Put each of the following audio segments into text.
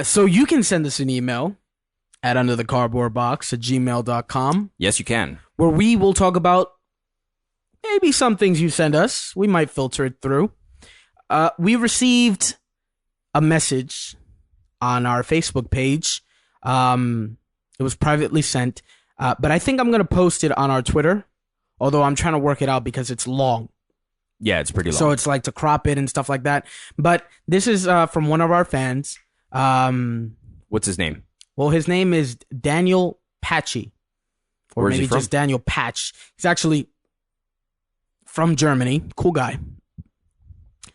So you can send us an email at underthecardboardbox@gmail.com, Yes, you can. where we will talk about maybe some things you send us. We might filter it through. We received a message on our Facebook page. It was privately sent, but I think I'm going to post it on our Twitter, although I'm trying to work it out because it's long. Yeah, it's pretty long. So it's like to crop it and stuff like that. But this is from one of our fans. What's his name? Well, his name is Daniel Patchy. Or Where is maybe he from? just Daniel Patch. He's actually from Germany. Cool guy.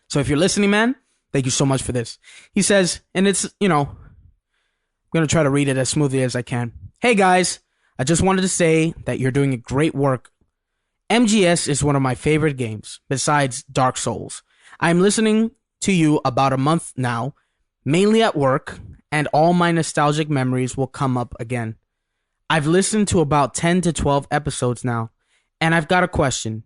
So if you're listening, man, thank you so much for this. He says, and it's, I'm going to try to read it as smoothly as I can. Hey, guys, I just wanted to say that you're doing great work. MGS is one of my favorite games, besides Dark Souls. I'm listening to you about a month now, mainly at work, and all my nostalgic memories will come up again. I've listened to about 10 to 12 episodes now, and I've got a question.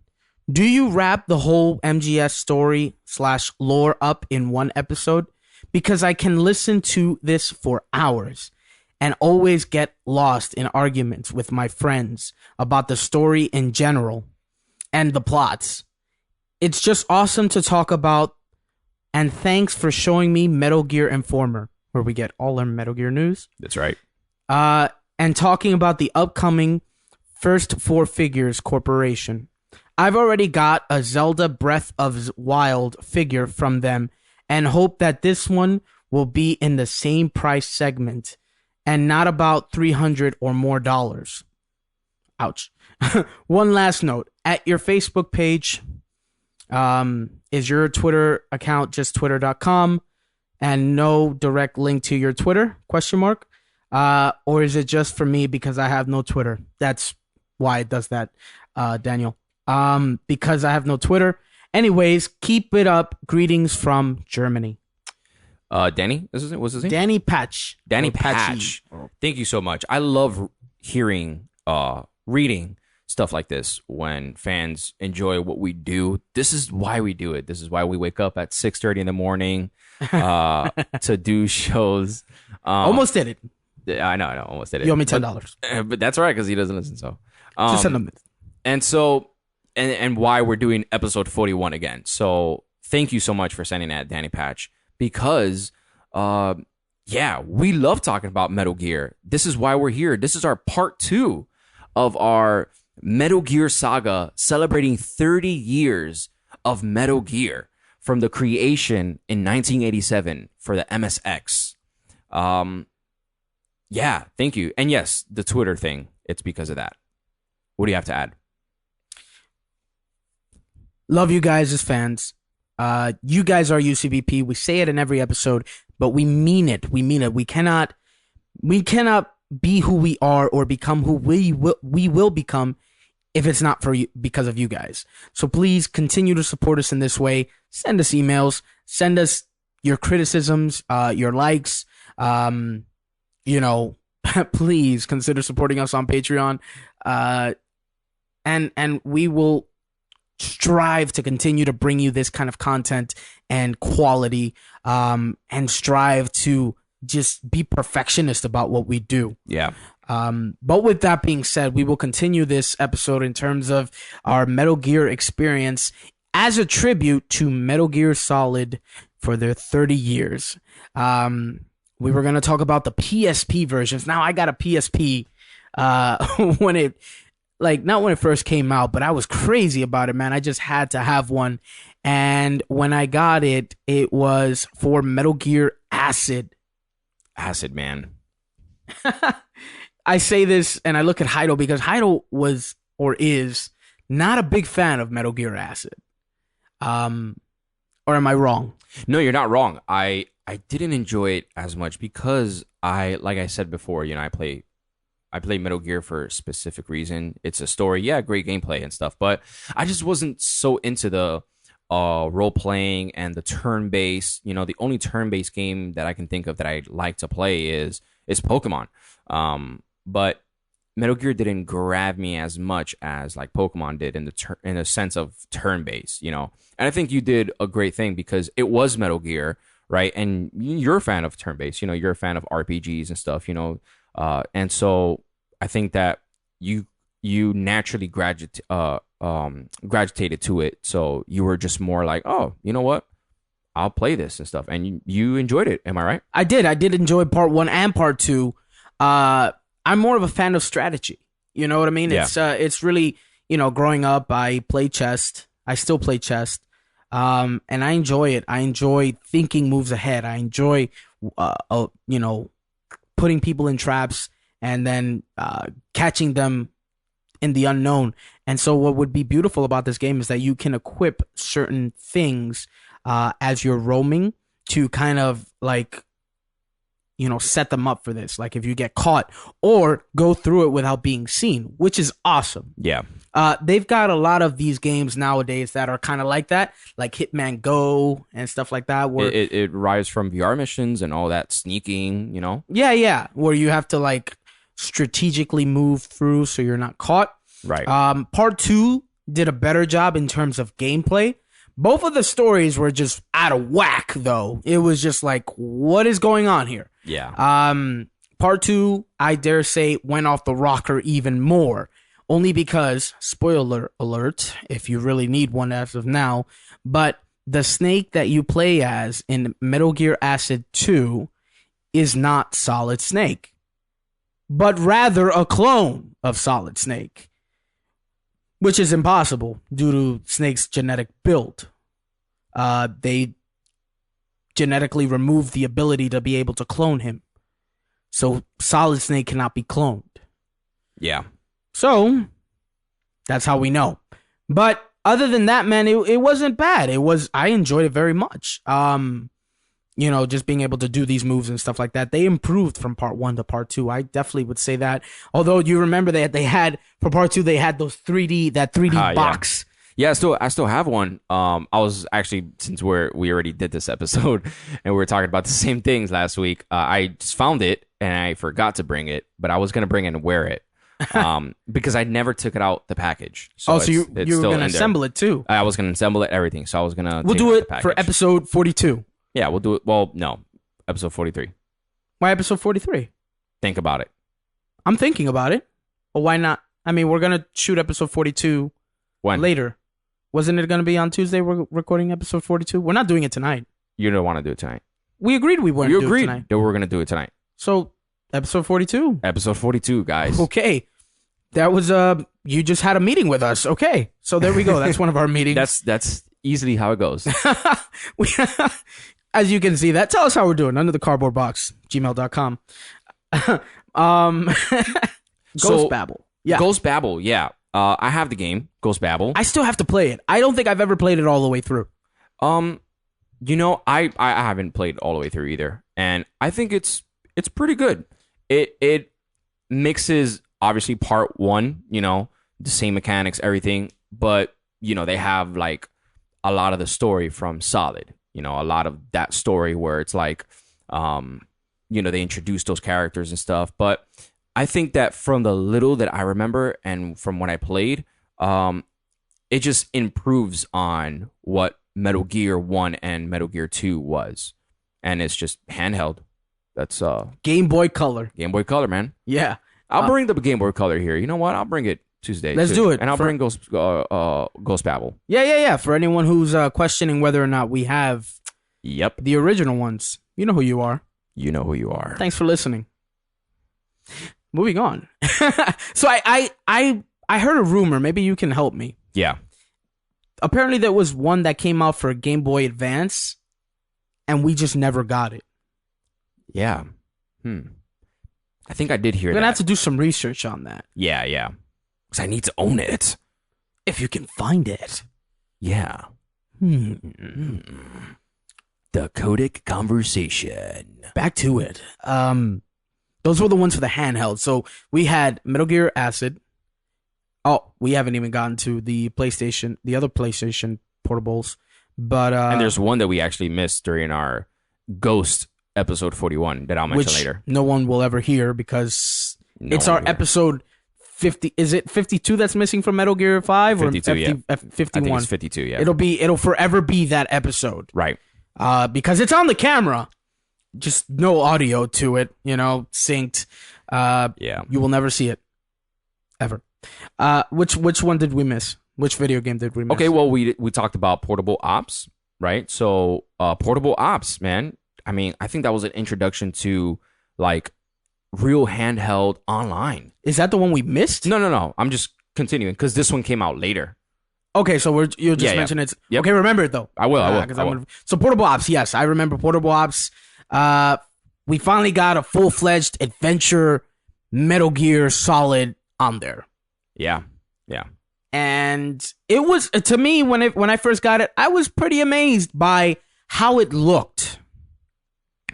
Do you wrap the whole MGS story/lore up in one episode? Because I can listen to this for hours and always get lost in arguments with my friends about the story in general and the plots. It's just awesome to talk about, and thanks for showing me Metal Gear Informer, where we get all our Metal Gear news. That's right. And talking about the upcoming First Four Figures Corporation. I've already got a Zelda Breath of Wild figure from them and hope that this one will be in the same price segment and not about $300 or more dollars. Ouch. One last note. At your Facebook page, is your Twitter account just twitter.com and no direct link to your Twitter, ? Or is it just for me because I have no Twitter? That's why it does that, Daniel. Because I have no Twitter. Anyways, keep it up. Greetings from Germany. Danny? What's his name? Danny Patch. Danny Patch. Thank you so much. I love hearing, reading stuff like this when fans enjoy what we do. This is why we do it. This is why we wake up at 6:30 in the morning to do shows. Almost did it. I know, almost did it. You owe me $10. But that's all right because he doesn't listen. So, Just send him. and so, and why we're doing episode 41 again. So, thank you so much for sending that, Danny Patch, because, we love talking about Metal Gear. This is why we're here. This is our part 2 of our Metal Gear saga, celebrating 30 years of Metal Gear from the creation in 1987 for the MSX. Thank you. And yes, the Twitter thing, it's because of that. What do you have to add? Love you guys as fans. You guys are U.C.B.P. We say it in every episode, but we mean it. We mean it. We cannot be who we are or become who we will become if it's not for you, because of you guys. So please continue to support us in this way. Send us emails. Send us your criticisms, your likes. Please consider supporting us on Patreon. And we will strive to continue to bring you this kind of content and quality, and strive to just be perfectionist about what we do. Yeah. But with that being said, we will continue this episode in terms of our Metal Gear experience as a tribute to Metal Gear Solid for their 30 years. We were going to talk about the PSP versions. Now, I got a PSP when it, not when it first came out, but I was crazy about it, man. I just had to have one. And when I got it, it was for Metal Gear Acid. Acid, man. I say this and I look at Heido because Heido was or is not a big fan of Metal Gear Acid. Or am I wrong? No, you're not wrong. I didn't enjoy it as much because like I said before, I play Metal Gear for a specific reason. It's a story, great gameplay and stuff, but I just wasn't so into the role playing and the turn based. The only turn based game that I can think of that I like to play is Pokemon. But Metal Gear didn't grab me as much as like Pokemon did in a sense of turn based, And I think you did a great thing because it was Metal Gear, right? And you're a fan of turn-based, you're a fan of RPGs and stuff, and so I think that you naturally gravitated to it. So you were just more like, oh, you know what? I'll play this and stuff. And you enjoyed it. Am I right? I did enjoy part 1 and part 2. I'm more of a fan of strategy. You know what I mean? Yeah. It's really, growing up, I played chess. I still play chess. And I enjoy it. I enjoy thinking moves ahead. I enjoy, putting people in traps and then catching them in the unknown. And so what would be beautiful about this game is that you can equip certain things as you're roaming to kind of like, set them up for this. Like if you get caught or go through it without being seen, which is awesome. Yeah. They've got a lot of these games nowadays that are kind of like that, like Hitman Go and stuff like that. Where it rises from VR missions and all that sneaking, Yeah. Where you have to like strategically move through so you're not caught. Right. Part 2 did a better job in terms of gameplay. Both of the stories were just out of whack, though. It was just like, what is going on here? Yeah. Part 2, I dare say, went off the rocker even more. Only because, spoiler alert, if you really need one as of now, but the snake that you play as in Metal Gear Acid 2 is not Solid Snake, but rather a clone of Solid Snake. Which is impossible due to Snake's genetic build. They genetically removed the ability to be able to clone him. So Solid Snake cannot be cloned. Yeah. So that's how we know. But other than that, man, it wasn't bad. I enjoyed it very much. Just being able to do these moves and stuff like that. They improved from part 1 to part 2. I definitely would say that. Although you remember that they had for part 2, they had those 3D box. Yeah, I still have one. I was actually, since we already did this episode and we were talking about the same things last week, I just found it and I forgot to bring it, but I was gonna bring it and wear it. Because I never took it out the package. So you were gonna assemble it too? I was gonna assemble it, everything. So I was gonna. We'll do it for episode 42. Yeah, we'll do it. Well, no, episode 43. Why episode 43? Think about it. I'm thinking about it. But why not? I mean, we're going to shoot episode 42 later. Wasn't it going to be on Tuesday? We're recording episode 42. We're not doing it tonight. You don't want to do it tonight. We agreed we weren't doing it tonight. You agreed that we were going to do it tonight. So, episode 42. Episode 42, guys. Okay. That was, you just had a meeting with us. Okay. So, there we go. That's one of our meetings. That's easily how it goes. As you can see that. Tell us how we're doing. Under the cardboard box, gmail.com. Ghost Babel. Yeah. Ghost Babel, yeah. I have the game, Ghost Babel. I still have to play it. I don't think I've ever played it all the way through. I haven't played all the way through either. And I think it's pretty good. It mixes, obviously, part 1, the same mechanics, everything. But, they have, like, a lot of the story from Solid. A lot of that story where it's like, they introduce those characters and stuff. But I think that from the little that I remember and from when I played, it just improves on what Metal Gear 1 and Metal Gear 2 was. And it's just handheld. That's Game Boy Color. Game Boy Color, man. Yeah. I'll bring the Game Boy Color here. You know what? I'll bring it Tuesday. Let's do it. And I'll bring Ghost Babel. Yeah. For anyone who's questioning whether or not we have the original ones, you know who you are. You know who you are. Thanks for listening. Moving on. So I heard a rumor. Maybe you can help me. Yeah. Apparently there was one that came out for Game Boy Advance, and we just never got it. Yeah. I think I did hear that. We're going to have to do some research on that. Yeah. Because I need to own it. If you can find it. Yeah. The codec conversation. Back to it. Those were the ones for the handheld. So we had Metal Gear Acid. Oh, we haven't even gotten to the PlayStation, the other PlayStation portables. But and there's one that we actually missed during our Ghost episode 41 that I'll mention later. No one will ever hear because it's our episode 50. Is it 52 that's missing from Metal Gear 5 or 52, yeah. 51? I think it's 52, yeah. It'll forever be that episode. Right. because it's on the camera, just no audio to it, synced. Yeah. You will never see it ever. Which one did we miss? Which video game did we miss? Okay, well, we talked about Portable Ops, right? So, Portable Ops, man. I mean, I think that was an introduction to like real handheld online. Is that the one we missed? No. I'm just continuing because this one came out later. Okay, so you'll just mention it. Yep. Okay, remember it though. I will. So Portable Ops, yes, I remember Portable Ops. We finally got a full-fledged adventure Metal Gear Solid on there. Yeah. And it was, to me, when I first got it, I was pretty amazed by how it looked.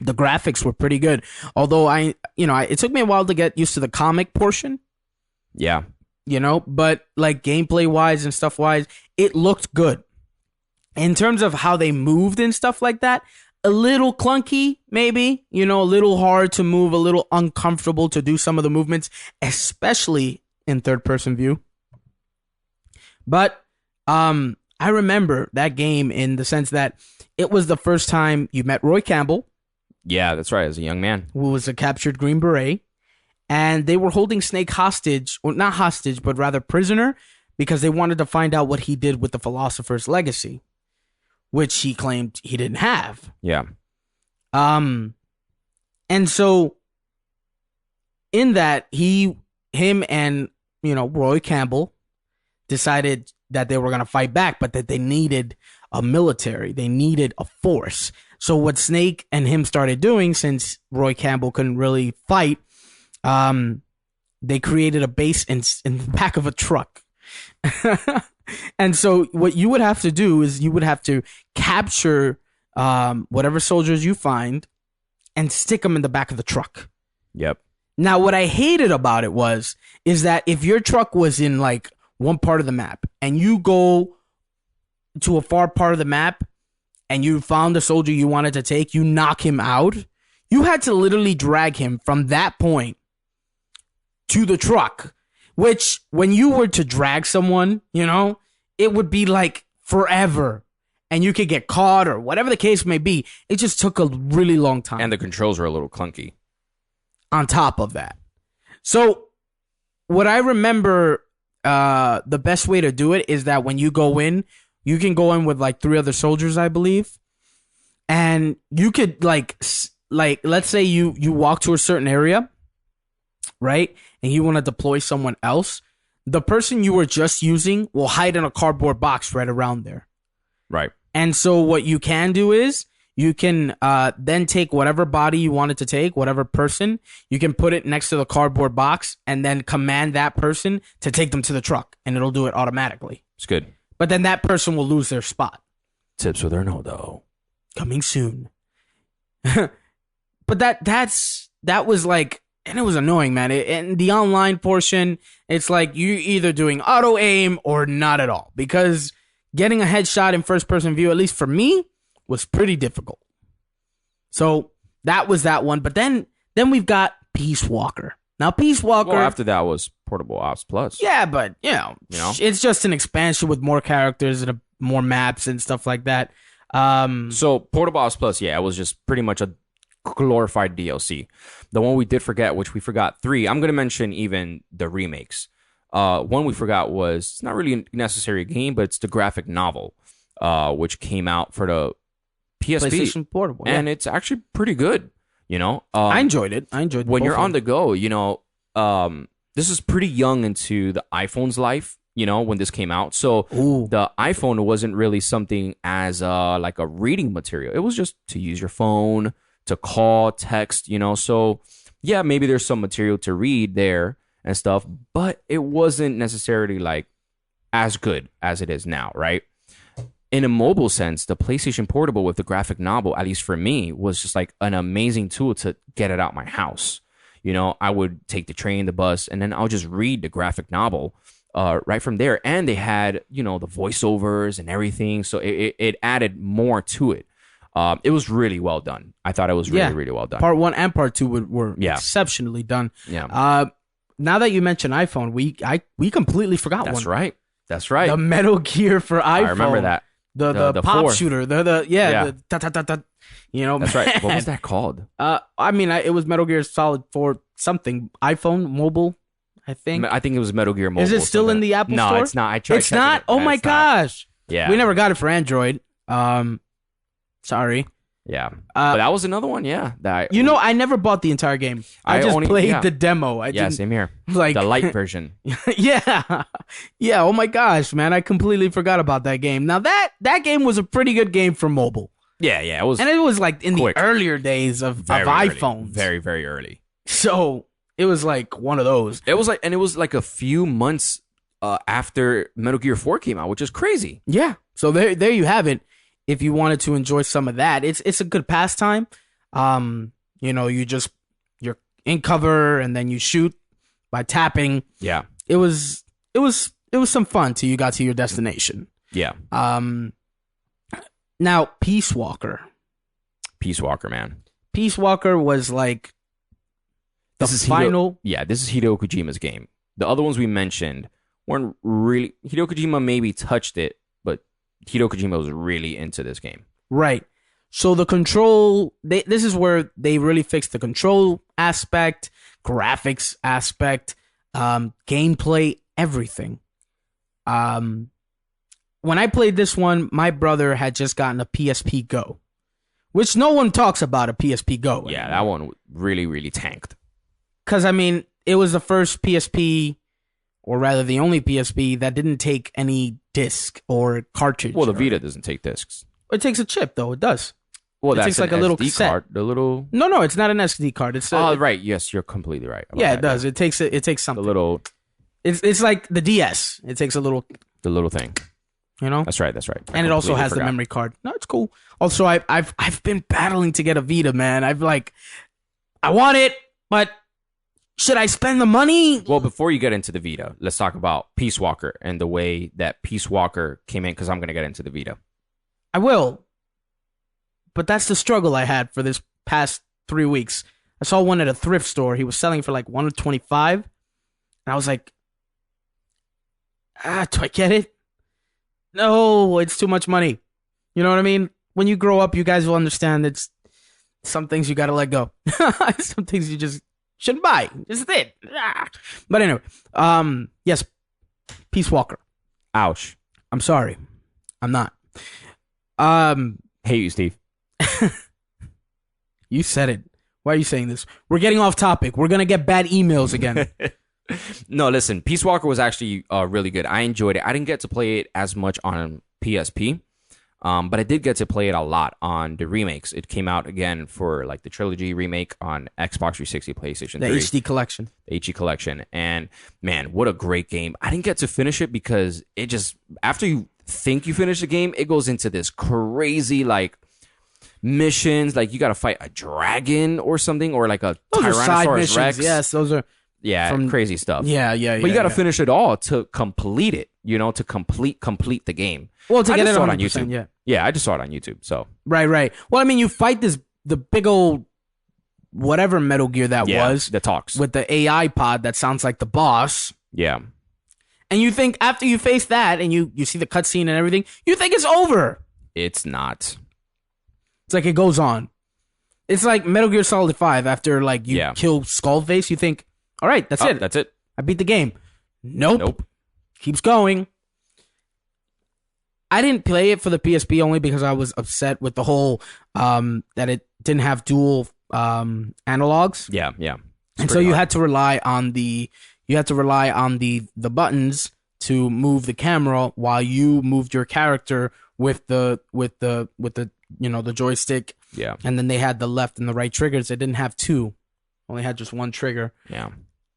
The graphics were pretty good. Although it took me a while to get used to the comic portion. Yeah. But like gameplay wise and stuff wise, it looked good. In terms of how they moved and stuff like that, a little clunky, maybe, a little hard to move, a little uncomfortable to do some of the movements, especially in third person view. But I remember that game in the sense that it was the first time you met Roy Campbell. Yeah, that's right. As a young man. Who was a captured Green Beret. And they were holding Snake hostage, or not hostage, but rather prisoner, because they wanted to find out what he did with the Philosopher's Legacy, which he claimed he didn't have. Yeah. And so in that, him and, Roy Campbell decided that they were going to fight back, but that they needed a military. They needed a force. So what Snake and him started doing, since Roy Campbell couldn't really fight, they created a base in the back of a truck. And so what you would have to do is you would have to capture whatever soldiers you find and stick them in the back of the truck. Yep. Now, what I hated about it is that if your truck was in like one part of the map and you go to a far part of the map and you found the soldier you wanted to take, you knock him out, you had to literally drag him from that point to the truck, which when you were to drag someone, it would be like forever and you could get caught or whatever the case may be. It just took a really long time. And the controls were a little clunky. On top of that. So what I remember, the best way to do it is that when you go in, you can go in with like 3 other soldiers, I believe. And you could like let's say you walk to a certain area, right? And you want to deploy someone else. The person you were just using will hide in a cardboard box right around there. Right. And so what you can do is you can then take whatever body you wanted to take, whatever person, you can put it next to the cardboard box and then command that person to take them to the truck and it'll do it automatically. It's good. But then that person will lose their spot. Tips with or no, though. Coming soon. But that was like, and it was annoying, man. And the online portion, it's like you're either doing auto aim or not at all. Because getting a headshot in first person view, at least for me, was pretty difficult. So that was that one. But then we've got Peace Walker. Now, Peace Walker. Well, after that was Portable Ops Plus. Yeah, but it's just an expansion with more characters and more maps and stuff like that. So Portable Ops Plus, yeah, it was just pretty much a glorified DLC. The one we did forget, which we forgot 3. I'm gonna mention even the remakes. One we forgot was, it's not really necessarily a game, but it's the graphic novel, which came out for the PSP. PlayStation Portable, and it's actually pretty good. I enjoyed it. When you're on the go. This is pretty young into the iPhone's life. When this came out, so the iPhone wasn't really something as like a reading material. It was just to use your phone to call, text. So yeah, maybe there's some material to read there and stuff, but it wasn't necessarily like as good as it is now, right? In a mobile sense, the PlayStation Portable with the graphic novel, at least for me, was just like an amazing tool to get it out my house. I would take the train, the bus, and then I'll just read the graphic novel right from there. And they had, the voiceovers and everything. So it added more to it. It was really well done. I thought it was really, really well done. Part 1 and Part 2 were exceptionally done. Yeah. Now that you mention iPhone, we completely forgot one. That's right. The Metal Gear for iPhone. I remember that. the pop four. shooter, Yeah. the ta ta ta ta, you know. That's right. What was that called? I mean, it was Metal Gear Solid 4 something, iPhone, mobile, I think. I think it was Metal Gear Mobile. Is it still in the Apple Store? No, it's not. I tried. It's not. Oh my gosh. Yeah. We never got it for Android. Sorry. Yeah. But that was another one. Yeah. I never bought the entire game. I just played the demo. Same here. Like the light version. Yeah. Yeah. Oh my gosh, man. I completely forgot about that game. Now that game was a pretty good game for mobile. Yeah. It was. And it was like in quick. The earlier days of iPhones. Very, very early. So it was like one of those. It was like a few months after Metal Gear 4 came out, which is crazy. Yeah. So there you have it. If you wanted to enjoy some of that, it's a good pastime. You're in cover and then you shoot by tapping. Yeah. It was some fun till you got to your destination. Yeah. Now Peace Walker, man. Peace Walker was like the final. This is Hideo Kojima's game. The other ones we mentioned weren't really. Hideo Kojima maybe touched it, but Hideo Kojima was really into this game. Right. So the control, this is where they really fixed the control aspect, graphics aspect, gameplay, everything. When I played this one, my brother had just gotten a PSP Go, which no one talks about a PSP Go anymore. Yeah, that one really, really tanked. Because, I mean, it was the first PSP, or rather the only PSP, that didn't take any disc or cartridge. Well, the Vita doesn't take discs. It takes a chip, though. It does. Well, it that's takes like a little cassette. card. The little. No, it's not an SD card. It's right. Yes, you're completely right. Yeah, it does. Yeah. It takes something. The little. It's like the DS. It takes a little. The little thing. You know. That's right. And it also has the memory card. No, it's cool. Also, I've been battling to get a Vita, man. I want it, but should I spend the money? Well, before you get into the Vita, let's talk about Peace Walker and the way that Peace Walker came in, because I'm going to get into the Vita. I will. But that's the struggle I had for this past 3 weeks. I saw one at a thrift store. He was selling for like $125. And I was like, do I get it? No, it's too much money. You know what I mean? When you grow up, you guys will understand it's some things you got to let go. Some things you just shouldn't buy. Just it. But anyway, yes, Peace Walker. Ouch. I'm sorry. I'm not. Hate you, Steve. You said it. Why are you saying this? We're getting off topic. We're going to get bad emails again. No, listen. Peace Walker was actually really good. I enjoyed it. I didn't get to play it as much on PSP, but I did get to play it a lot on the remakes. It came out again for like the trilogy remake on Xbox 360, PlayStation 3. The HD collection. The HD collection. And man, what a great game. I didn't get to finish it because it just, after you think you finish the game, it goes into this crazy like missions. Like you got to fight a dragon or something, or like a Tyrannosaurus Rex. Yes, those are. Yeah, crazy stuff. Yeah. But you got to finish it all to complete it, to complete the game. Well, to get it on YouTube. Yeah, I just saw it on YouTube. So Right. Well, I mean, you fight the big old whatever Metal Gear that was. That talks. With the AI pod that sounds like the boss. Yeah. And you think after you face that and you see the cutscene and everything, you think it's over. It's not. It's like it goes on. It's like Metal Gear Solid 5 after like you kill Skullface, you think, all right, that's it. That's it. I beat the game. Nope. Keeps going. I didn't play it for the PSP only because I was upset with the whole that it didn't have dual analogs. Yeah. And so you had to rely on the buttons to move the camera while you moved your character with the the joystick. Yeah. And then they had the left and the right triggers. They didn't have two. Only had just one trigger. Yeah.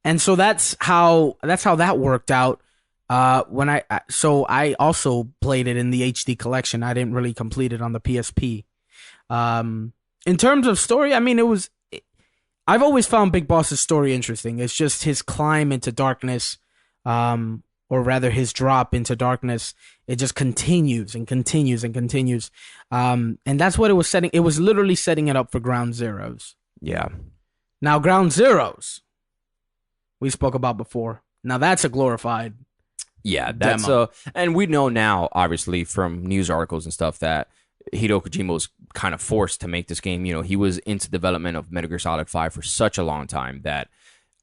And so that's how that worked out. So I also played it in the HD collection. I didn't really complete it on the PSP. In terms of story, I mean, I've always found Big Boss's story interesting. It's just his climb into darkness, or rather his drop into darkness. It just continues and continues and continues. And that's what it was setting. It was literally setting it up for Ground Zeroes. Yeah. Now, Ground Zeroes, we spoke about before. Now, that's a glorified Yeah, that's demo. and we know now, obviously, from news articles and stuff that Hideo Kojima was kind of forced to make this game. You know, he was into development of Metal Gear Solid 5 for such a long time that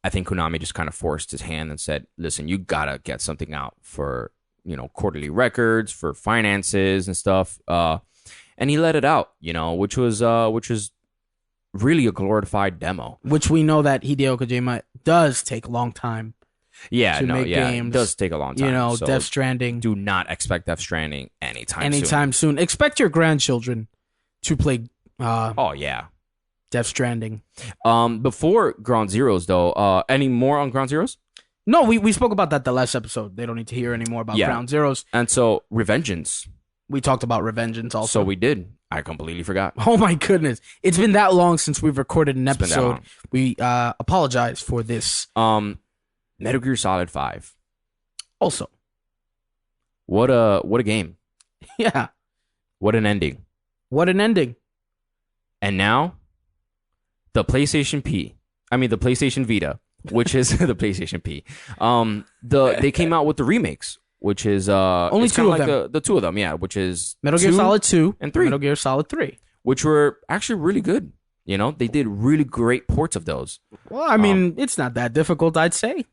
I think Konami just kind of forced his hand and said, listen, you gotta get something out for, you know, quarterly records, for finances and stuff. And he let it out, you know, which was really a glorified demo. Which we know that Hideo Kojima does take a long time. Yeah, to make games. It does take a long time. You know, so Death Stranding. do not expect Death Stranding anytime soon. Expect your grandchildren to play Oh, yeah. Death Stranding. Before Ground Zeroes, though, any more on Ground Zeroes? No, we spoke about that the last episode. They don't need to hear any more about Ground Zeroes. And so, Revengeance. We talked about Revengeance also. So we did. I completely forgot. Oh my goodness. It's been that long since we've recorded an episode. We apologize for this. Metal Gear Solid 5. Also. What a game. Yeah. What an ending. What an ending. And now, the PlayStation Vita, which is the PlayStation P. They came out with the remakes, which is only two of them. The two of them, yeah, which is Metal Gear Solid 2 and 3. Metal Gear Solid 3, which were actually really good. You know, they did really great ports of those. Well, I mean, it's not that difficult, I'd say.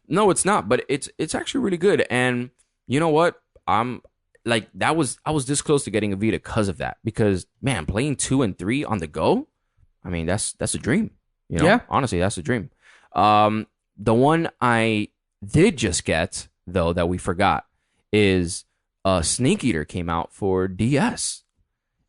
No, it's not, but it's actually really good. And you know what? I was this close to getting a Vita because of that. Because man, playing 2 and 3 on the go, I mean, that's a dream. You know, yeah. Honestly, that's a dream. The one I did just get though that we forgot is Snake Eater came out for DS.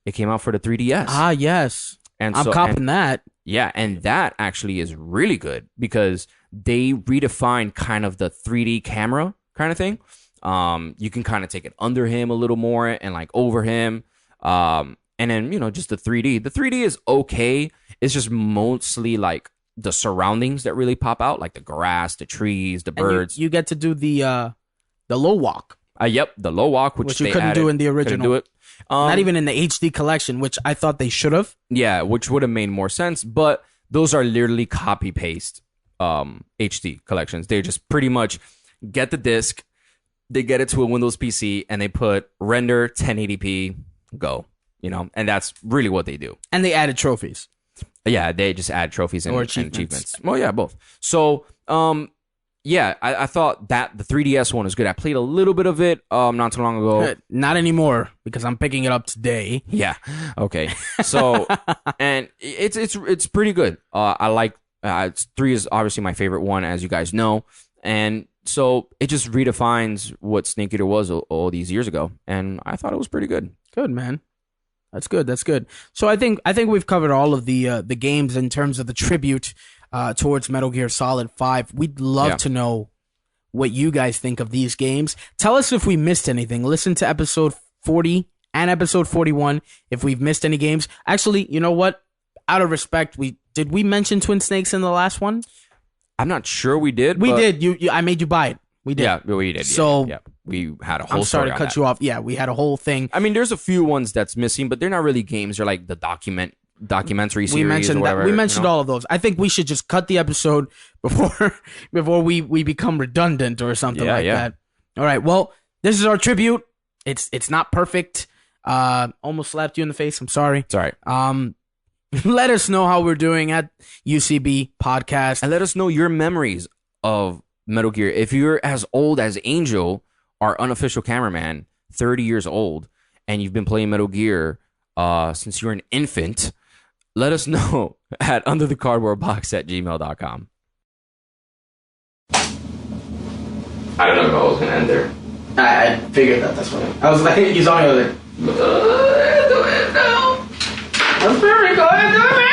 It came out for the 3DS. Ah, yes. And I'm copping that. Yeah, and that actually is really good because they redefined kind of the 3D camera kind of thing. You can kind of take it under him a little more and like over him. And then, you know, just the 3D. The 3D is okay. It's just mostly like the surroundings that really pop out, like the grass, the trees, the birds. You get to do the low walk. Yep, the low walk, which you couldn't do in the original. Do it. Not even in the HD collection, which I thought they should have. Yeah, which would have made more sense. But those are literally copy paste HD collections. They just pretty much get the disc, they get it to a Windows PC, and they put render 1080p, go. You know, and that's really what they do. And they added trophies. Yeah, they just add trophies and achievements. Well, yeah, both. So, yeah, I thought that the 3DS one was good. I played a little bit of it not too long ago. Not anymore because I'm picking it up today. Yeah. Okay. So, and it's pretty good. I like 3 is obviously my favorite one, as you guys know, and so it just redefines what Snake Eater was all these years ago, and I thought it was pretty good. Good, man. That's good. That's good. So I think we've covered all of the games in terms of the tribute towards Metal Gear Solid 5. We'd love to know what you guys think of these games. Tell us if we missed anything. Listen to episode 40 and episode 41 if we've missed any games. Actually, you know what? Out of respect, did we mention Twin Snakes in the last one? I'm not sure we did. We did. You I made you buy it. We did. Yeah, we did. So yeah. We had a whole. I'm sorry to cut you off. Yeah, we had a whole thing. I mean, there's a few ones that's missing, but they're not really games. They're like the documentary series. We mentioned or whatever, that. We mentioned all of those. I think we should just cut the episode before we become redundant or something that. All right. Well, this is our tribute. It's not perfect. Almost slapped you in the face. I'm sorry. It's all right. Let us know how we're doing at U.C.B. Podcast. And let us know your memories of Metal Gear. If you're as old as Angel, our unofficial cameraman, 30 years old, and you've been playing Metal Gear since you're an infant, let us know at underthecardboardbox@gmail.com. I don't know if I was going to end there. I figured that's what I was like, you saw me, I was like, do it now. I'm very good, do it.